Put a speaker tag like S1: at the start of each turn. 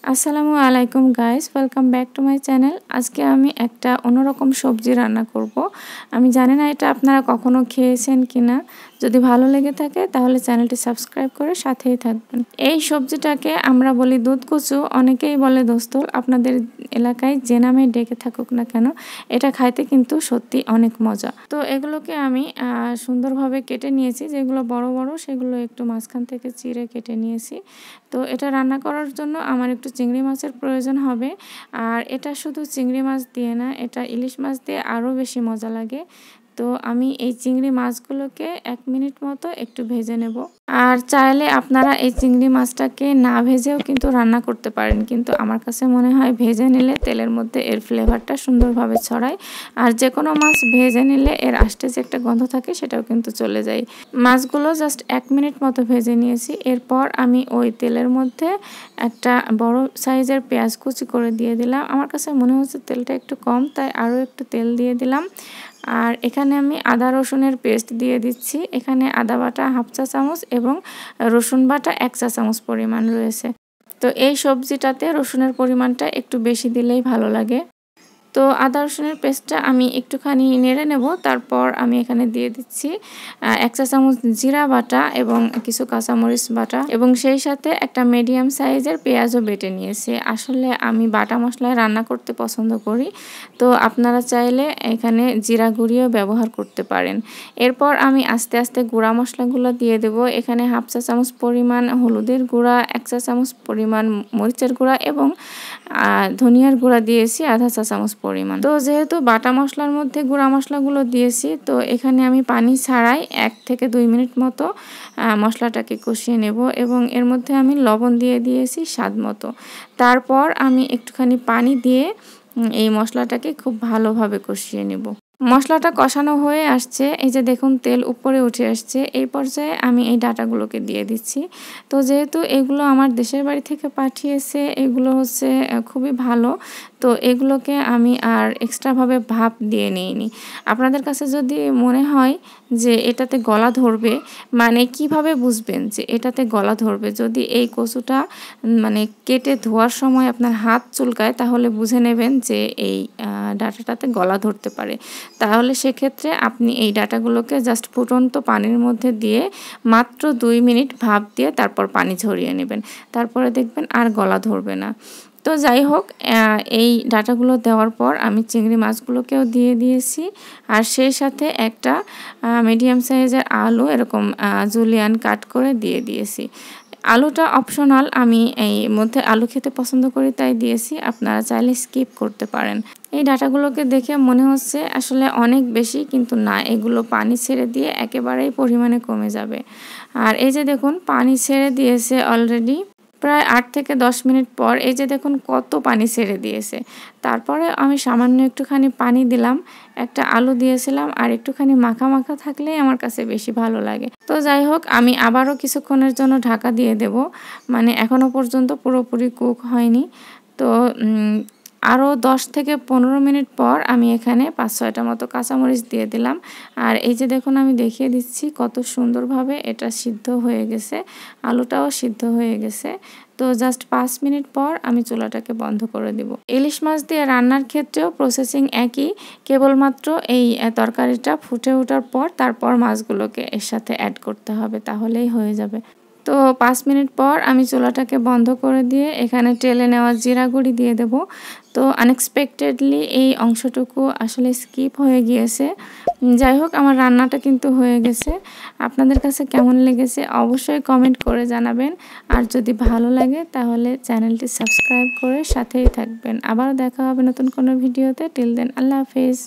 S1: আসসালামু আলাইকুম guys, welcome back to my channel. আজকে আমি একটা অন্যরকম সবজি রান্না করব। আমি জানি না এটা আপনারা কখনো খেয়েছেন কিনা। যদি ভালো লেগে থাকে তাহলে চ্যানেলটি সাবস্ক্রাইব করে সাথেই থাকবেন। এই সবজিটাকে আমরা বলি দুধ কচু, অনেকেই বলে দোস্তল। আপনাদের এলাকায় যে নামে ডেকে থাকুক না কেন, এটা খাইতে কিন্তু সত্যি অনেক মজা। তো এগুলোকে আমি সুন্দরভাবে কেটে নিয়েছি। যেগুলো বড় বড় সেগুলো একটু মাঝখান থেকে চিড়ে কেটে নিয়েছি। তো এটা রান্না করার জন্য আমার একটু চিংড়ি মাছের প্রয়োজন হবে। আর এটা শুধু চিংড়ি মাছ দিয়ে না, এটা ইলিশ মাছ দিয়ে আরও বেশি মজা লাগে। তো আমি এই চিংড়ি মাছগুলোকে 1 মিনিট মতো একটু ভেজে নেব। আর চাইলে আপনারা এই চিংড়ি মাছটাকে না ভেজেও কিন্তু রান্না করতে পারেন, কিন্তু আমার কাছে মনে হয় ভেজে নিলে তেলের মধ্যে এর ফ্লেভারটা সুন্দরভাবে ছড়ায়। আর যে কোনো মাছ ভেজে নিলে এর আষ্টে যে একটা গন্ধ থাকে সেটাও কিন্তু চলে যায়। মাছগুলো জাস্ট 1 মিনিট মতো ভেজে নিয়েছি। এরপর আমি ওই তেলের মধ্যে একটা বড় সাইজের পেঁয়াজ কুচি করে দিয়ে দিলাম। আমার কাছে মনে হচ্ছে তেলটা একটু কম, তাই আরও একটু তেল দিয়ে দিলাম। আর এখানে আমি আদা রসুনের পেস্ট দিয়ে দিচ্ছি। এখানে আদা বাটা 1/2 চা চামচ এবং রসুন বাটা 1 চা চামচ পরিমাণ রয়েছে। তো এই সবজিটাতে রসুনের পরিমাণটা একটু বেশি দিলেই ভালো লাগে। তো আদা রসুনের পেস্টটা আমি একটুখানি নেড়ে নেব। তারপর আমি এখানে দিয়ে দিচ্ছি 1 চা চামচ জিরা বাটা এবং কিছু কাঁচামরিচ বাটা, এবং সেই সাথে একটা মিডিয়াম সাইজের পেঁয়াজও বেটে নিয়েছি। আসলে আমি বাটা মশলায় রান্না করতে পছন্দ করি, তো আপনারা চাইলে এখানে জিরা গুঁড়িও ব্যবহার করতে পারেন। এরপর আমি আস্তে আস্তে গুঁড়া মশলাগুলো দিয়ে দেব। এখানে 1/2 চা চামচ পরিমাণ হলুদের গুঁড়া, 1 চা চামচ পরিমাণ মরিচের গুঁড়া এবং ধনিয়ার গুঁড়া দিয়েছি 1/2 চা চামচ পরিমাণ। তো যেহেতু বাটা মশলার মধ্যে গুঁড়া মশলাগুলো দিয়েছি, তো এখানে আমি পানি ছাড়াই 1 থেকে 2 মিনিট মতো মশলাটাকে কষিয়ে নেব, এবং এর মধ্যে আমি লবণ দিয়ে দিয়েছি স্বাদ মতো। তারপর আমি একটুখানি পানি দিয়ে এই মশলাটাকে খুব ভালোভাবে কষিয়ে নেব। মশলাটা কষানো হয়ে আসছে, এই যে দেখুন তেল উপরে উঠে আসছে। এই পর্যায়ে আমি এই ডাঁটাগুলোকে দিয়ে দিচ্ছি। তো যেহেতু এগুলো আমার দেশের বাড়ি থেকে পাঠিয়েছে, এগুলো হচ্ছে খুবই ভালো, তো এগুলোকে আমি আর এক্সট্রাভাবে ভাপ দিয়ে নিইনি। আপনাদের কাছে যদি মনে হয় যে এটাতে গলা ধরবে, মানে কিভাবে বুঝবেন যে এটাতে গলা ধরবে? যদি এই কচুটা মানে কেটে ধোয়ার সময় আপনার হাত চুলকায়, তাহলে বুঝে নেবেন যে এই ডাঁটাটাতে গলা ধরতে পারে। তাহলে সেক্ষেত্রে আপনি এই ডাঁটাগুলোকে জাস্ট ফুটন্ত পানির মধ্যে দিয়ে মাত্র 2 মিনিট ভাপ দিয়ে তারপর পানি ঝরিয়ে নেবেন। তারপরে দেখবেন আর গলা ধরবে না। তো যাই হোক, এই ডাঁটাগুলো দেওয়ার পর আমি চিংড়ি মাছগুলোকেও দিয়ে দিয়েছি। আর সেই সাথে একটা মিডিয়াম সাইজের আলু এরকম জুলিয়ান কাট করে দিয়ে দিয়েছি। আলুটা অপশনাল, আমি এই মধ্যে আলু খেতে পছন্দ করি তাই দিয়েছি, আপনারা চাইলে স্কিপ করতে পারেন। এই ডাঁটাগুলোকে দেখে মনে হচ্ছে আসলে অনেক বেশি, কিন্তু না, এগুলো পানি ছেড়ে দিয়ে একেবারেই পরিমাণে কমে যাবে। আর এই যে দেখুন পানি ছেড়ে দিয়েছে অলরেডি প্রায় 8 থেকে 10 মিনিট পর। এই যে দেখুন কত পানি ছেড়ে দিয়েছে। তারপরে আমি সামান্য একটুখানি পানি দিলাম, একটা আলু দিয়েছিলাম, আর একটুখানি মাখা মাখা থাকলেই আমার কাছে বেশি ভালো লাগে। তো যাই হোক, আমি আবারও কিছুক্ষণের জন্য ঢাকা দিয়ে দেব, মানে এখনও পর্যন্ত পুরোপুরি কুক হয়নি। তো আরও 10 থেকে 15 মিনিট পর আমি এখানে 5-6টা মতো কাঁচামরিচ দিয়ে দিলাম। আর এই যে দেখুন আমি দেখিয়ে দিচ্ছি কত সুন্দরভাবে এটা সিদ্ধ হয়ে গেছে, আলুটাও সিদ্ধ হয়ে গেছে। তো জাস্ট 5 মিনিট পর আমি চুলাটাকে বন্ধ করে দিব। ইলিশ মাছ দিয়ে রান্নার ক্ষেত্রেও প্রসেসিং একই, কেবলমাত্র এই তরকারিটা ফুটে ওঠার পর তারপর মাছগুলোকে এর সাথে অ্যাড করতে হবে, তাহলেই হয়ে যাবে। তো 5 মিনিট পর আমি চুলাটাকে বন্ধ করে দিয়ে এখানে টেলে নেওয়া জিরা গুঁড়ি দিয়ে দেব। তো আনএক্সপেক্টেডলি এই অংশটুকু আসলে স্কিপ হয়ে গিয়েছে। যাই হোক, আমার রান্নাটা কিন্তু হয়ে গেছে। আপনাদের কাছে কেমন লেগেছে অবশ্যই কমেন্ট করে জানাবেন। আর যদি ভালো লাগে তাহলে চ্যানেলটি সাবস্ক্রাইব করে সাথেই থাকবেন। আবারও দেখা হবে নতুন কোনো ভিডিওতে। টিল দেন, আল্লাহ হাফেজ।